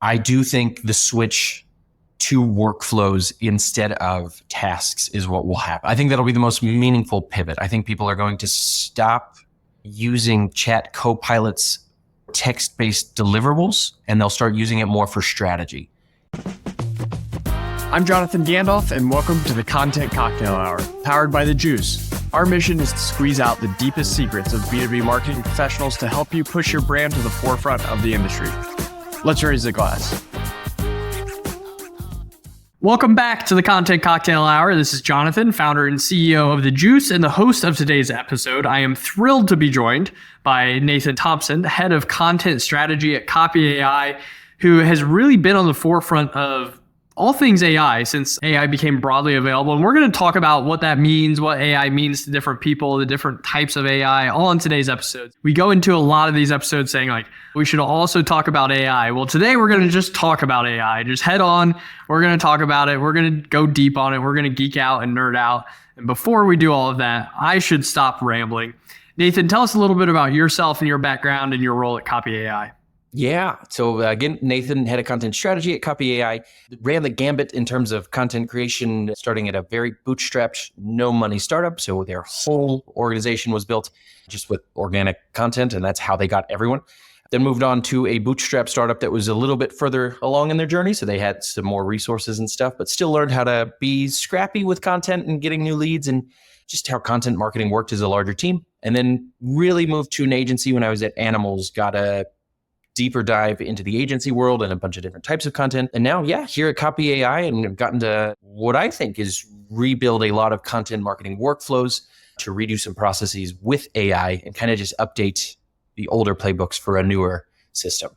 I do think the switch to workflows instead of tasks is what will happen. I think that'll be the most meaningful pivot. I think people are going to stop using chat copilots text-based deliverables, and they'll start using it more for strategy. I'm Jonathan Gandalf, and welcome to the Content Cocktail Hour, powered by The Juice. Our mission is to squeeze out the deepest secrets of B2B marketing professionals to help you push your brand to the forefront of the industry. Let's raise a glass. Welcome back to the Content Cocktail Hour. This is Jonathan, founder and CEO of The Juice and the host of today's episode. I am thrilled to be joined by Nathan Thompson, head of content strategy at copy.ai, who has really been on the forefront of all things AI since AI became broadly available. And we're going to talk about what that means, what AI means to different people, the different types of AI, all in today's episode. We go into a lot of these episodes saying like, we should also talk about AI. Well, today we're going to just talk about AI. Just head on. We're going to talk about it. We're going to go deep on it. We're going to geek out and nerd out. And before we do all of that, I should stop rambling. Nathan, tell us a little bit about yourself and your background and your role at copy.ai. Yeah. So again, Nathan, head of content strategy at copy.ai, ran the gambit in terms of content creation, starting at a very bootstrapped, no money startup. So their whole organization was built just with organic content, and that's how they got everyone. Then moved on to a bootstrap startup that was a little bit further along in their journey. So they had some more resources and stuff, but still learned how to be scrappy with content and getting new leads and just how content marketing worked as a larger team. And then really moved to an agency when I was at Animals, got a deeper dive into the agency world and a bunch of different types of content. And now, here at copy.ai, and I've gotten to what I think is rebuild a lot of content marketing workflows to redo some processes with AI and kind of just update the older playbooks for a newer system.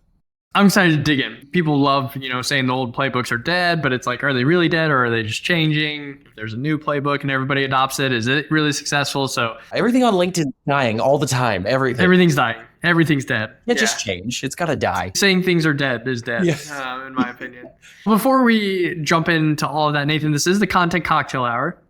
I'm excited to dig in. People love, saying the old playbooks are dead, but it's like, are they really dead or are they just changing? If there's a new playbook and everybody adopts it, is it really successsual? So everything on LinkedIn is dying all the time. Everything's dying. Everything's dead. Just change. It's got to die. Saying things are dead is dead, in my opinion. Before we jump into all of that, Nathan, this is the Content Cocktail Hour.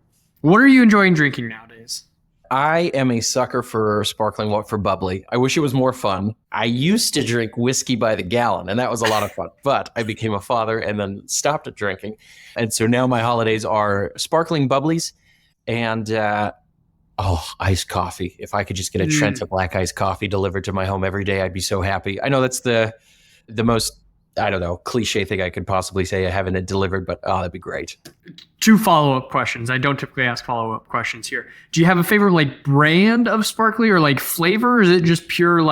What are you enjoying drinking nowadays? I am a sucker for sparkling water, for bubbly. I wish it was more fun. I used to drink whiskey by the gallon, and that was a lot of fun. But I became a father and then stopped drinking. And so now my holidays are sparkling bubblies and iced coffee. If I could just get a Trenta black iced coffee delivered to my home every day, I'd be so happy. I know that's the most, cliche thing I could possibly say, having it delivered, but that'd be great. 2 follow-up questions. I don't typically ask follow-up questions here. Do you have a favorite brand of sparkly or flavor? Or is it just pure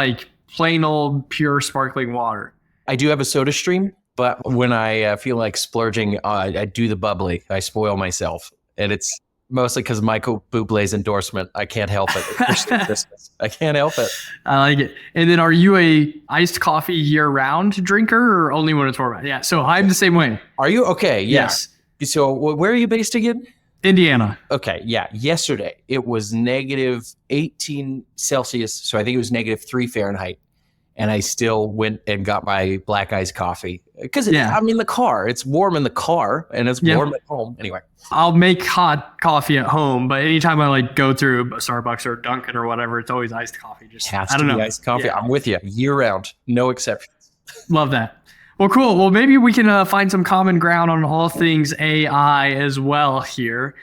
plain old pure sparkling water? I do have a soda stream, but when I feel like splurging, I do the bubbly. I spoil myself, and it's mostly because Michael Bublé's endorsement. I can't help it. Christmas. I can't help it. I like it. And then are you a iced coffee year-round drinker or only when it's warm? Yeah, so I'm the same way. Are you? Okay, yeah. Yes. So where are you based again? Indiana. Okay, yeah. Yesterday, it was negative 18 Celsius, so I think it was negative 3 Fahrenheit. And I still went and got my black iced coffee. Because I'm in the car. It's warm in the car, and it's warm at home. Anyway. I'll make hot coffee at home, but anytime I go through Starbucks or Dunkin' or whatever, it's always iced coffee. I don't know. Iced coffee. Yeah. I'm with you. Year round. No exceptions. Love that. Well, cool. Well, maybe we can find some common ground on all things AI as well here.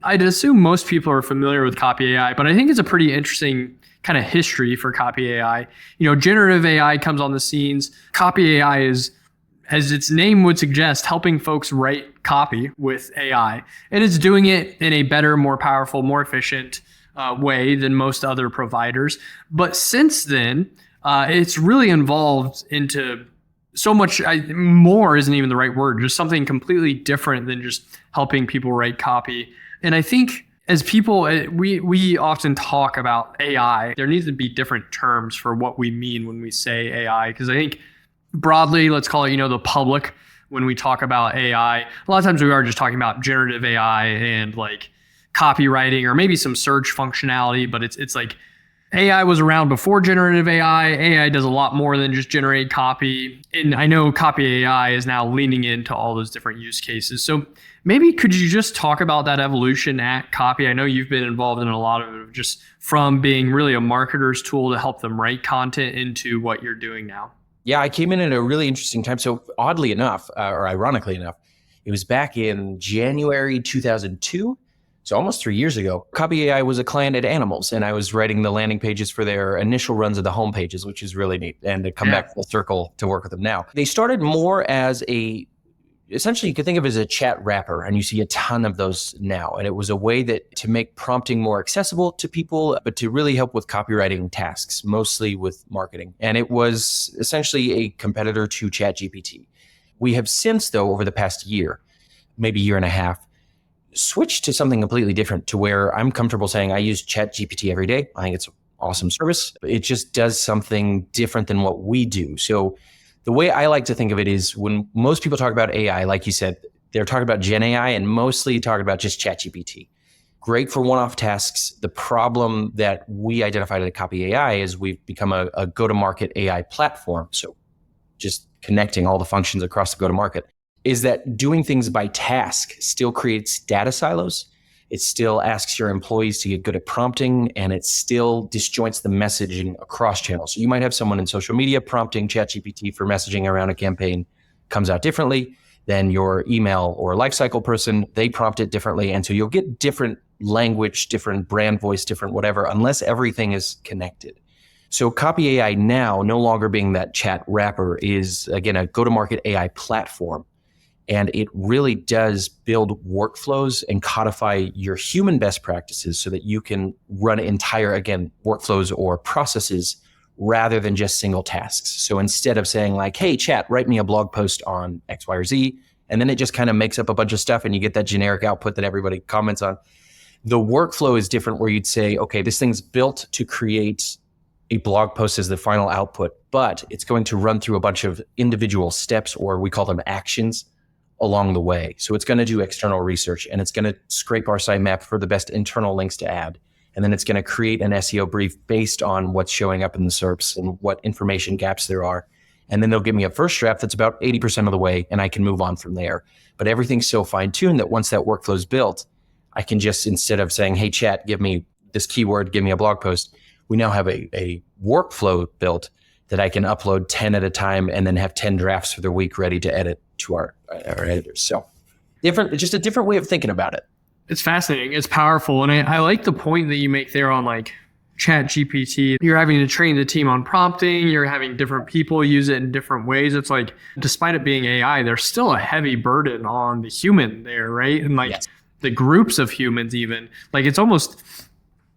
I'd assume most people are familiar with copy.ai, but I think it's a pretty interesting kind of history for copy.ai. Generative AI comes on the scenes. Copy.ai is, as its name would suggest, helping folks write copy with AI. And it's doing it in a better, more powerful, more efficient way than most other providers. But since then, it's really evolved into so much more isn't even the right word, just something completely different than just helping people write copy. And I think as people, we often talk about AI. There needs to be different terms for what we mean when we say AI, because I think broadly, let's call it, the public, when we talk about AI, a lot of times we are just talking about generative AI and copywriting or maybe some search functionality, but it's like AI was around before generative AI. AI does a lot more than just generate copy. And I know copy.ai is now leaning into all those different use cases. So maybe could you just talk about that evolution at Copy? I know you've been involved in a lot of it, just from being really a marketer's tool to help them write content into what you're doing now. Yeah, I came in at a really interesting time. So oddly enough, or ironically enough, it was back in January 2002. So almost 3 years ago, Copy AI was a client at Animals, and I was writing the landing pages for their initial runs of the home pages, which is really neat. And to come back full circle to work with them now. They started more as essentially you could think of it as a chat wrapper, and you see a ton of those now. And it was a way to make prompting more accessible to people, but to really help with copywriting tasks, mostly with marketing. And it was essentially a competitor to ChatGPT. We have since, though, over the past year, maybe year and a half, switched to something completely different, to where I'm comfortable saying I use ChatGPT every day. I think it's an awesome service. It just does something different than what we do. So the way I like to think of it is, when most people talk about AI, like you said, they're talking about Gen AI and mostly talking about just ChatGPT. Great for one-off tasks. The problem that we identified at Copy AI is we've become a go-to-market AI platform. So just connecting all the functions across the go-to-market, is that doing things by task still creates data silos. It still asks your employees to get good at prompting, and it still disjoints the messaging across channels. So you might have someone in social media prompting ChatGPT for messaging around a campaign, comes out differently than your email or lifecycle person. They prompt it differently. And so you'll get different language, different brand voice, different whatever, unless everything is connected. So Copy AI now, no longer being that chat wrapper, is again a go-to-market AI platform. And it really does build workflows and codify your human best practices so that you can run entire, again, workflows or processes rather than just single tasks. So instead of saying like, hey, chat, write me a blog post on X, Y, or Z, and then it just kind of makes up a bunch of stuff and you get that generic output that everybody comments on. The workflow is different, where you'd say, okay, this thing's built to create a blog post as the final output, but it's going to run through a bunch of individual steps, or we call them actions, along the way. So it's going to do external research, and it's going to scrape our sitemap for the best internal links to add. And then it's going to create an SEO brief based on what's showing up in the SERPs and what information gaps there are. And then they'll give me a first draft that's about 80% of the way, and I can move on from there. But everything's so fine-tuned that once that workflow is built, I can just, instead of saying, hey, chat, give me this keyword, give me a blog post, we now have a workflow built that I can upload 10 at a time and then have 10 drafts for the week ready to edit to our editors. So just a different way of thinking about it. It's fascinating. It's powerful. And I like the point that you make there on like ChatGPT. You're having to train the team on prompting. You're having different people use it in different ways. It's like, despite it being AI, there's still a heavy burden on the human there, right? And like the groups of humans even. Like it's almost,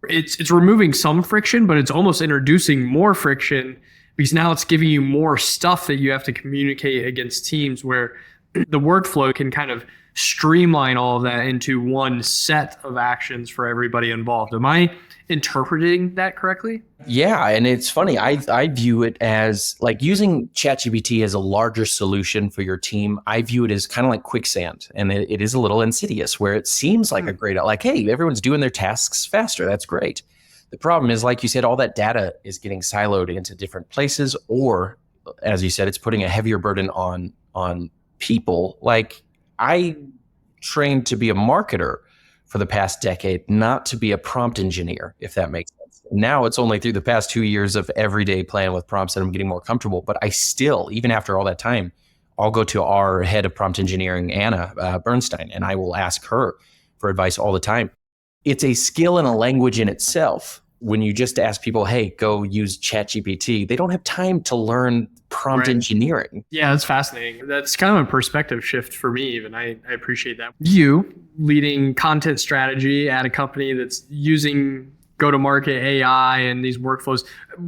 it's removing some friction, but it's almost introducing more friction, because now it's giving you more stuff that you have to communicate against teams, where the workflow can kind of streamline all of that into one set of actions for everybody involved. Am I interpreting that correctly? Yeah, and it's funny. I view it as like using ChatGPT as a larger solution for your team. I view it as kind of like quicksand, and it is a little insidious, where it seems like a great, like, hey, everyone's doing their tasks faster. That's great. The problem is, like you said, all that data is getting siloed into different places, or as you said, it's putting a heavier burden on people. Like, I trained to be a marketer for the past decade, not to be a prompt engineer, if that makes sense. Now it's only through the past 2 years of everyday playing with prompts that I'm getting more comfortable. But I still, even after all that time, I'll go to our head of prompt engineering, Anna Bernstein, and I will ask her for advice all the time. It's a skill and a language in itself. When you just ask people, hey, go use ChatGPT, they don't have time to learn prompt engineering. Yeah, that's fascinating. That's kind of a perspective shift for me even. I appreciate that. You leading content strategy at a company that's using go-to-market AI and these workflows.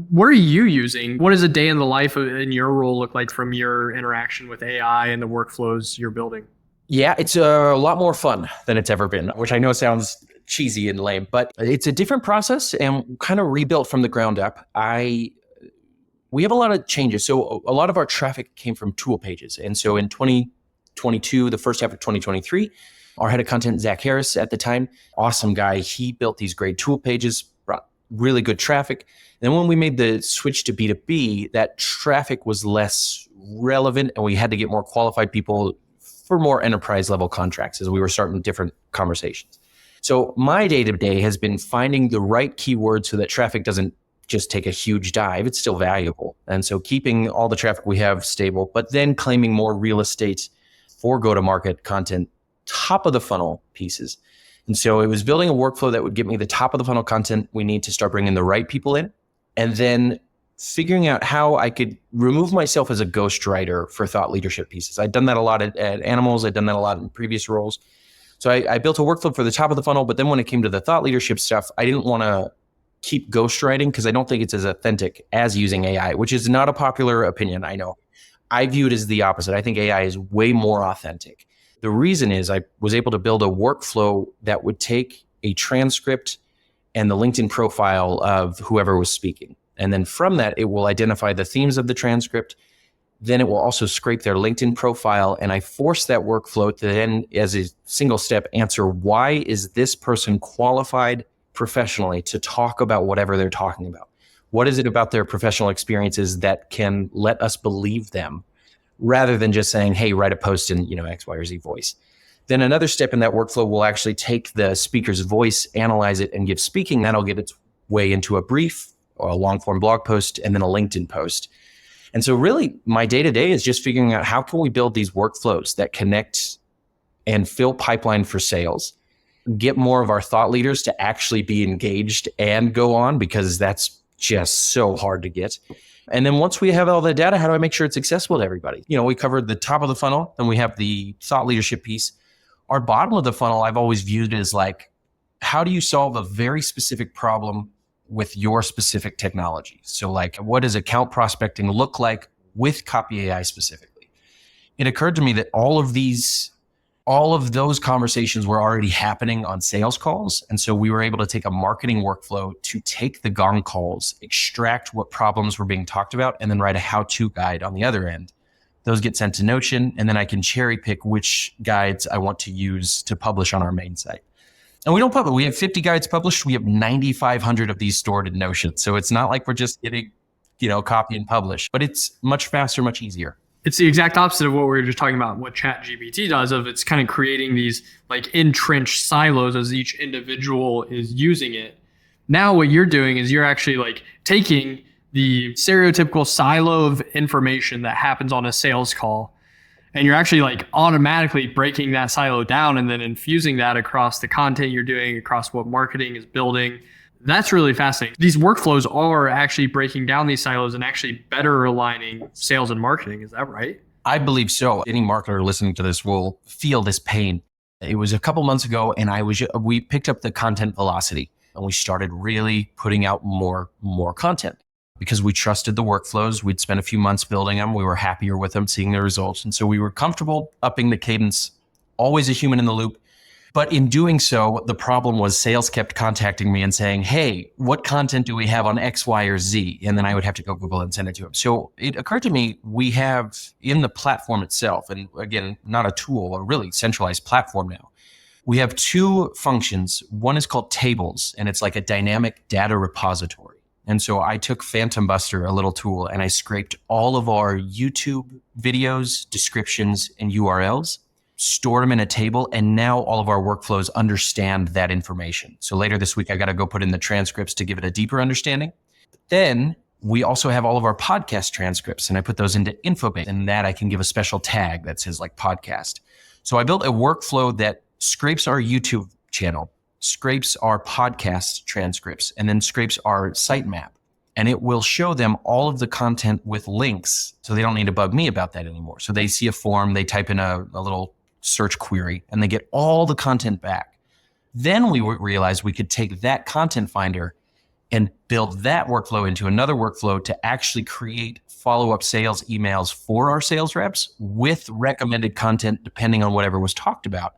What are you using? What does a day in the life in your role look like from your interaction with AI and the workflows you're building? Yeah, it's a lot more fun than it's ever been, which I know sounds cheesy and lame, but it's a different process and kind of rebuilt from the ground up. We have a lot of changes. So a lot of our traffic came from tool pages. And so in 2022, the first half of 2023, our head of content, Zach Harris at the time, awesome guy. He built these great tool pages, brought really good traffic. And then when we made the switch to B2B, that traffic was less relevant and we had to get more qualified people for more enterprise level contracts as we were starting different conversations. So my day-to-day has been finding the right keywords so that traffic doesn't just take a huge dive. It's still valuable. And so keeping all the traffic we have stable, but then claiming more real estate for go-to-market content, top of the funnel pieces. And so it was building a workflow that would get me the top of the funnel content we need to start bringing the right people in, and then figuring out how I could remove myself as a ghostwriter for thought leadership pieces. I'd done that a lot at Animals. I'd done that a lot in previous roles. So I built a workflow for the top of the funnel, but then when it came to the thought leadership stuff, I didn't want to keep ghostwriting because I don't think it's as authentic as using AI, which is not a popular opinion, I know. I view it as the opposite. I think AI is way more authentic. The reason is I was able to build a workflow that would take a transcript and the LinkedIn profile of whoever was speaking. And then from that, it will identify the themes of the transcript. Then it will also scrape their LinkedIn profile. And I force that workflow to then, as a single step, answer why is this person qualified professionally to talk about whatever they're talking about? What is it about their professional experiences that can let us believe them, rather than just saying, hey, write a post in, X, Y, or Z voice. Then another step in that workflow will actually take the speaker's voice, analyze it, and give speaking. That'll get its way into a brief or a long form blog post, and then a LinkedIn post. And so really my day-to-day is just figuring out how can we build these workflows that connect and fill pipeline for sales, get more of our thought leaders to actually be engaged and go on, because that's just so hard to get. And then once we have all the data, how do I make sure it's accessible to everybody? We covered the top of the funnel, then we have the thought leadership piece. Our bottom of the funnel, I've always viewed as like, how do you solve a very specific problem with your specific technology? So like, what does account prospecting look like with Copy AI specifically? It occurred to me that all of those conversations were already happening on sales calls. And so we were able to take a marketing workflow to take the gong calls, extract what problems were being talked about, and then write a how-to guide on the other end. Those get sent to Notion, and then I can cherry pick which guides I want to use to publish on our main site. And we don't publish. We have 50 guides published. We have 9,500 of these stored in Notion. So it's not like we're just getting, copy and publish, but it's much faster, much easier. It's the exact opposite of what we were just talking about, what ChatGPT does, of it's kind of creating these like entrenched silos as each individual is using it. Now what you're doing is you're actually like taking the stereotypical silo of information that happens on a sales call, and you're actually like automatically breaking that silo down and then infusing that across the content you're doing, across what marketing is building. That's really fascinating. These workflows are actually breaking down these silos and actually better aligning sales and marketing. Is that right? I believe so. Any marketer listening to this will feel this pain. It was a couple months ago, and we picked up the content velocity, and we started really putting out more content because we trusted the workflows. We'd spent a few months building them. We were happier with them, seeing the results. And so we were comfortable upping the cadence, always a human in the loop. But in doing so, the problem was sales kept contacting me and saying, hey, what content do we have on X, Y, or Z? And then I would have to go Google and send it to them. So it occurred to me, we have in the platform itself, and again, not a tool, a really centralized platform now, we have two functions. One is called tables, and it's like a dynamic data repository. And so I took Phantom Buster, a little tool, and I scraped all of our YouTube videos, descriptions, and URLs, stored them in a table, and now all of our workflows understand that information. So later this week, I got to go put in the transcripts to give it a deeper understanding. Then we also have all of our podcast transcripts, and I put those into Infobase, and that I can give a special tag that says like podcast. So I built a workflow that scrapes our YouTube channel, scrapes our podcast transcripts, and then scrapes our sitemap. And it will show them all of the content with links, so they don't need to bug me about that anymore. So they see a form, they type in a little search query, and they get all the content back. Then we realized we could take that content finder and build that workflow into another workflow to actually create follow-up sales emails for our sales reps with recommended content depending on whatever was talked about.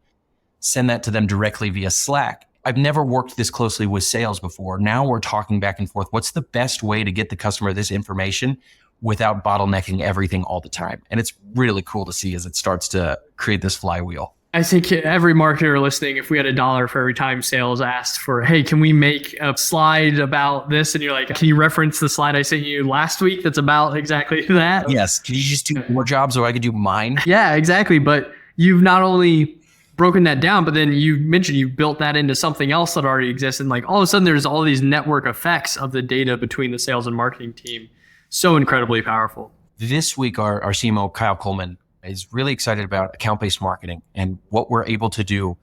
Send that to them directly via Slack. I've never worked this closely with sales before. Now we're talking back and forth. What's the best way to get the customer this information without bottlenecking everything all the time? And it's really cool to see as it starts to create this flywheel. I think every marketer listening, if we had $1 for every time sales asked for, hey, can we make a slide about this? And you're like, can you reference the slide I sent you last week that's about exactly that? Yes. Can you just do more jobs so I could do mine? Yeah, exactly. But you've not only broken that down, but then you mentioned you built that into something else that already exists. And like all of a sudden there's all these network effects of the data between the sales and marketing team. So incredibly powerful. This week, our CMO, Kyle Coleman, is really excited about account-based marketing and what we're able to do,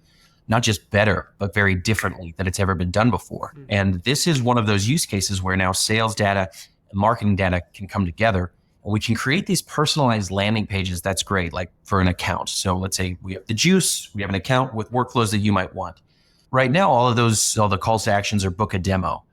not just better, but very differently than it's ever been done before. And this is one of those use cases where now sales data and marketing data can come together. And we can create these personalized landing pages. That's great, like for an account. So let's say we have the juice, we have an account with workflows that you might want. Right now, all the calls to actions are book a demo.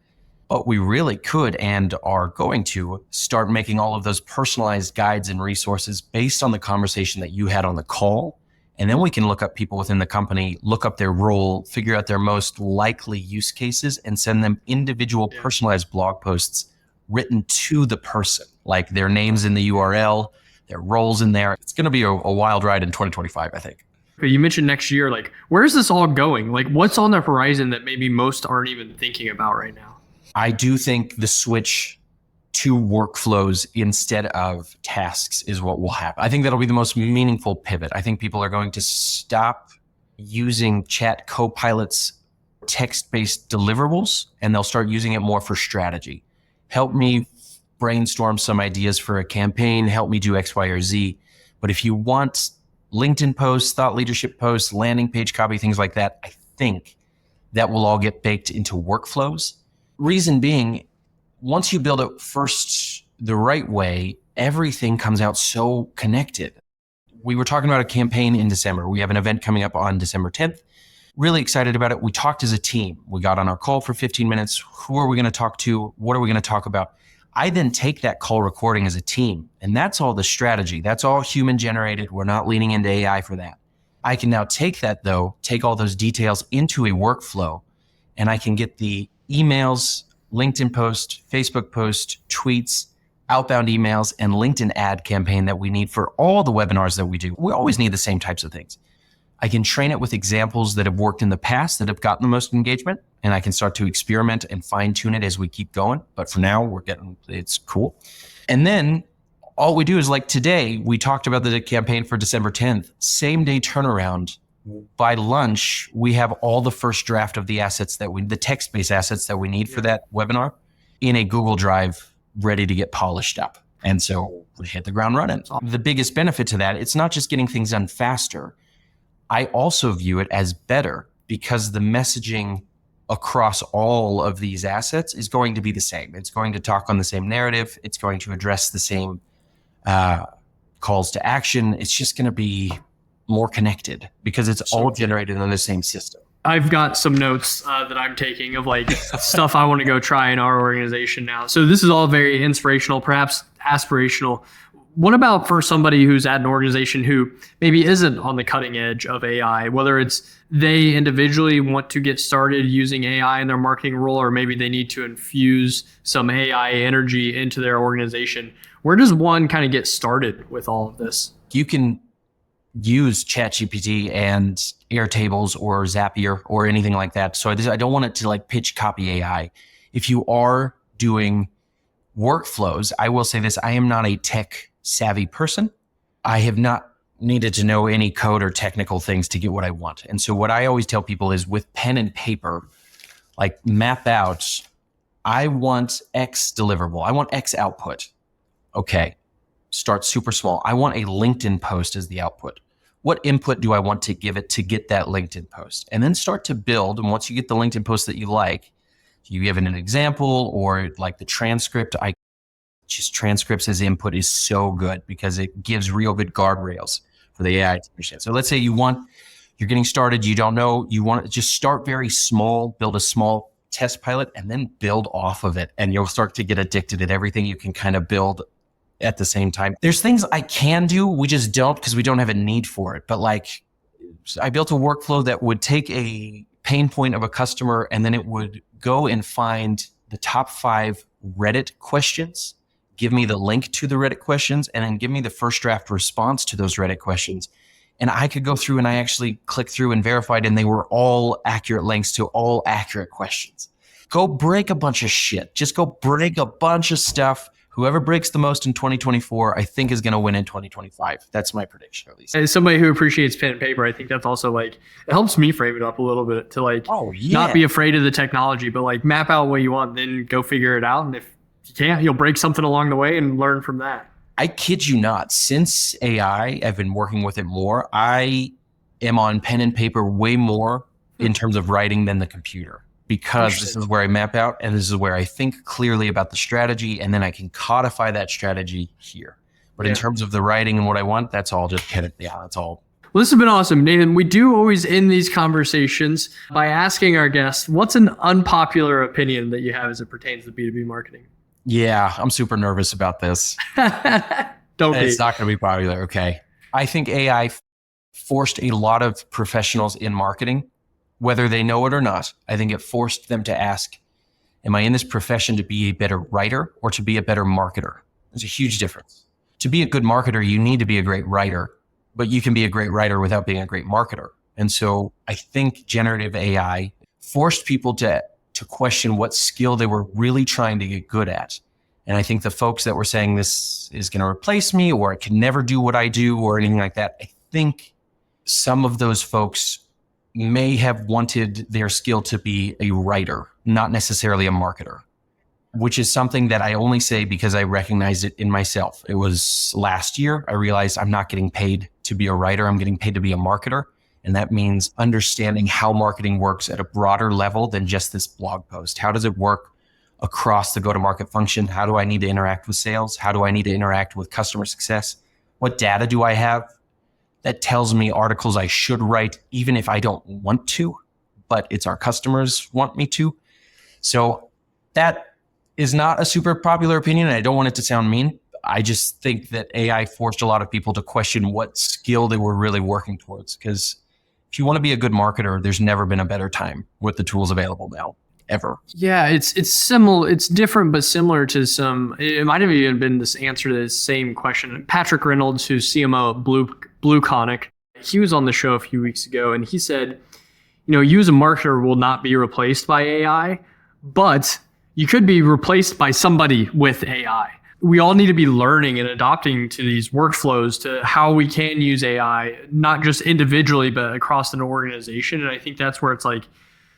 But we really could and are going to start making all of those personalized guides and resources based on the conversation that you had on the call. And then we can look up people within the company, look up their role, figure out their most likely use cases, and send them individual personalized blog posts written to the person, like their names in the URL, their roles in there. It's going to be a wild ride in 2025, I think. You mentioned next year, like where's this all going? Like what's on the horizon that maybe most aren't even thinking about right now? I do think the switch to workflows instead of tasks is what will happen. I think that'll be the most meaningful pivot. I think people are going to stop using chat copilots, text-based deliverables, and they'll start using it more for strategy. Help me brainstorm some ideas for a campaign, help me do X, Y, or Z. But if you want LinkedIn posts, thought leadership posts, landing page copy, things like that, I think that will all get baked into workflows. Reason being, once you build it first the right way, everything comes out so connected. We were talking about a campaign in December. We have an event coming up on December 10th. Really excited about it. We talked as a team. We got on our call for 15 minutes. Who are we going to talk to? What are we going to talk about? I then take that call recording as a team, and that's all the strategy. That's all human generated. We're not leaning into AI for that. I can now take that though, take all those details into a workflow, and I can get the emails, LinkedIn post, Facebook post, tweets, outbound emails, and LinkedIn ad campaign that we need for all the webinars that we do. We always need the same types of things. I can train it with examples that have worked in the past that have gotten the most engagement, and I can start to experiment and fine tune it as we keep going. But for now, it's cool. And then all we do is like today, we talked about the campaign for December 10th, same day turnaround. By lunch, we have all the first draft of the assets the text-based assets that we need for that webinar in a Google Drive ready to get polished up. And so we hit the ground running. The biggest benefit to that, it's not just getting things done faster. I also view it as better because the messaging across all of these assets is going to be the same. It's going to talk on the same narrative. It's going to address the same calls to action. It's just going to be more connected because it's all generated in the same system. I've got some notes that I'm taking of like stuff I want to go try in our organization now. So this is all very inspirational, perhaps aspirational. What about for somebody who's at an organization who maybe isn't on the cutting edge of AI, whether it's they individually want to get started using AI in their marketing role, or maybe they need to infuse some AI energy into their organization? Where does one kind of get started with all of this? You can use ChatGPT and Airtables or Zapier or anything like that. So I don't want it to like pitch copy AI. If you are doing workflows, I will say this, I am not a tech savvy person. I have not needed to know any code or technical things to get what I want. And so what I always tell people is with pen and paper, like map out, I want X deliverable. I want X output. Okay. Start super small. I want a LinkedIn post as the output. What input do I want to give it to get that LinkedIn post? And then start to build. And once you get the LinkedIn post that you like, you give it an example or like the transcript. Just transcripts as input is so good because it gives real good guardrails for the AI to understand. So let's say you're getting started, you don't know, you want to just start very small, build a small test pilot, and then build off of it. And you'll start to get addicted at everything you can kind of build at the same time. There's things I can do, we just don't because we don't have a need for it. But like I built a workflow that would take a pain point of a customer and then it would go and find the top 5 Reddit questions, give me the link to the Reddit questions, and then give me the first draft response to those Reddit questions. And I could go through and I actually clicked through and verified, and they were all accurate links to all accurate questions. Go break a bunch of shit. Just go break a bunch of stuff, whoever breaks the most in 2024, I think is going to win in 2025. That's my prediction, at least. As somebody who appreciates pen and paper, I think that's also like, it helps me frame it up a little bit to like, not be afraid of the technology, but like map out what you want, then go figure it out. And if you can't, you'll break something along the way and learn from that. I kid you not. Since AI, I've been working with it more. I am on pen and paper way more in terms of writing than the computer, because this is where I map out and this is where I think clearly about the strategy, and then I can codify that strategy here. But in terms of the writing and what I want, that's all just pen. Yeah, that's all. Well, this has been awesome, Nathan. We do always end these conversations by asking our guests, what's an unpopular opinion that you have as it pertains to B2B marketing? Yeah, I'm super nervous about this. Don't be. It's not going to be popular. Okay. I think AI forced a lot of professionals in marketing, whether they know it or not. I think it forced them to ask, am I in this profession to be a better writer or to be a better marketer? There's a huge difference. To be a good marketer, you need to be a great writer, but you can be a great writer without being a great marketer. And so I think generative AI forced people to question what skill they were really trying to get good at. And I think the folks that were saying this is going to replace me, or I can never do what I do, or anything like that, I think some of those folks may have wanted their skill to be a writer, not necessarily a marketer, which is something that I only say because I recognized it in myself. It was last year, I realized I'm not getting paid to be a writer, I'm getting paid to be a marketer. And that means understanding how marketing works at a broader level than just this blog post. How does it work across the go-to-market function? How do I need to interact with sales? How do I need to interact with customer success? What data do I have that tells me articles I should write, even if I don't want to, but it's our customers want me to? So that is not a super popular opinion, and I don't want it to sound mean. I just think that AI forced a lot of people to question what skill they were really working towards. Because if you want to be a good marketer, there's never been a better time with the tools available now, ever. Yeah, it's similar. It's different, but similar to some. It might have even been this answer to this same question. Patrick Reynolds, who's CMO at Blue Conic, he was on the show a few weeks ago, and he said, you as a marketer will not be replaced by AI, but you could be replaced by somebody with AI. We all need to be learning and adopting to these workflows, to how we can use AI, not just individually, but across an organization. And I think that's where it's like,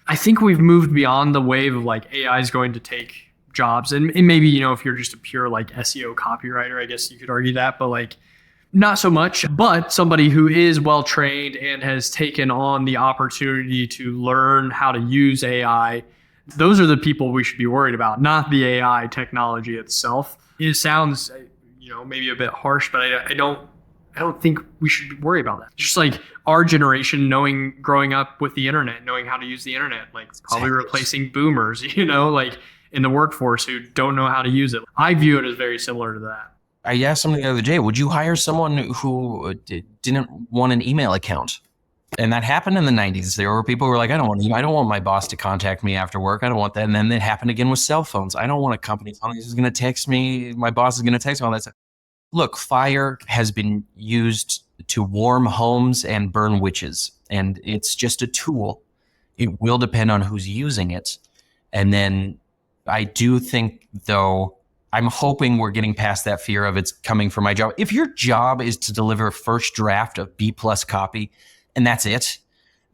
I think we've moved beyond the wave of like AI is going to take jobs. And maybe, if you're just a pure like SEO copywriter, I guess you could argue that, but like not so much. But somebody who is well trained and has taken on the opportunity to learn how to use AI, those are the people we should be worried about, not the AI technology itself. It sounds, maybe a bit harsh, but I don't think we should worry about that. Just like our generation growing up with the internet, knowing how to use the internet, like probably replacing boomers, like in the workforce who don't know how to use it. I view it as very similar to that. I asked somebody the other day, would you hire someone who didn't want an email account? And that happened in the 90s. There were people who were like, I don't want my boss to contact me after work. I don't want that. And then it happened again with cell phones. I don't want a company telling me, this is going to text me. My boss is going to text me all that stuff. Look, fire has been used to warm homes and burn witches. And it's just a tool. It will depend on who's using it. And then I do think, though, I'm hoping we're getting past that fear of it's coming from my job. If your job is to deliver a first draft of B+ copy, and that's it,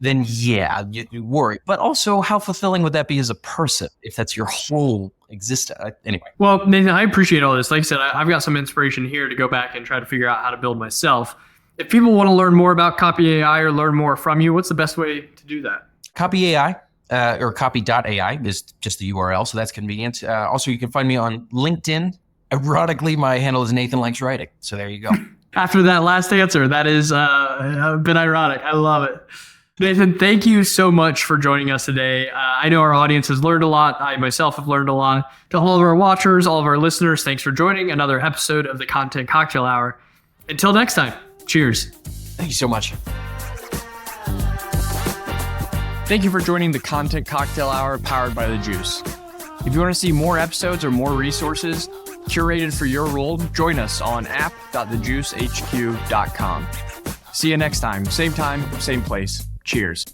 then yeah, you worry. But also, how fulfilling would that be as a person if that's your whole existence? Anyway. Well, Nathan, I appreciate all this. Like I said, I've got some inspiration here to go back and try to figure out how to build myself. If people want to learn more about Copy AI or learn more from you, what's the best way to do that? Copy AI or copy.ai is just the URL, so that's convenient. Also, you can find me on LinkedIn. Ironically, my handle is Nathan Likes Writing. So there you go. After that last answer, that is a bit ironic. I love it. Nathan, thank you so much for joining us today. I know our audience has learned a lot. I myself have learned a lot. To all of our watchers, all of our listeners, thanks for joining another episode of the Content Cocktail Hour. Until next time, cheers. Thank you so much. Thank you for joining the Content Cocktail Hour powered by The Juice. If you want to see more episodes or more resources curated for your role, join us on app.thejuicehq.com. See you next time, same place. Cheers.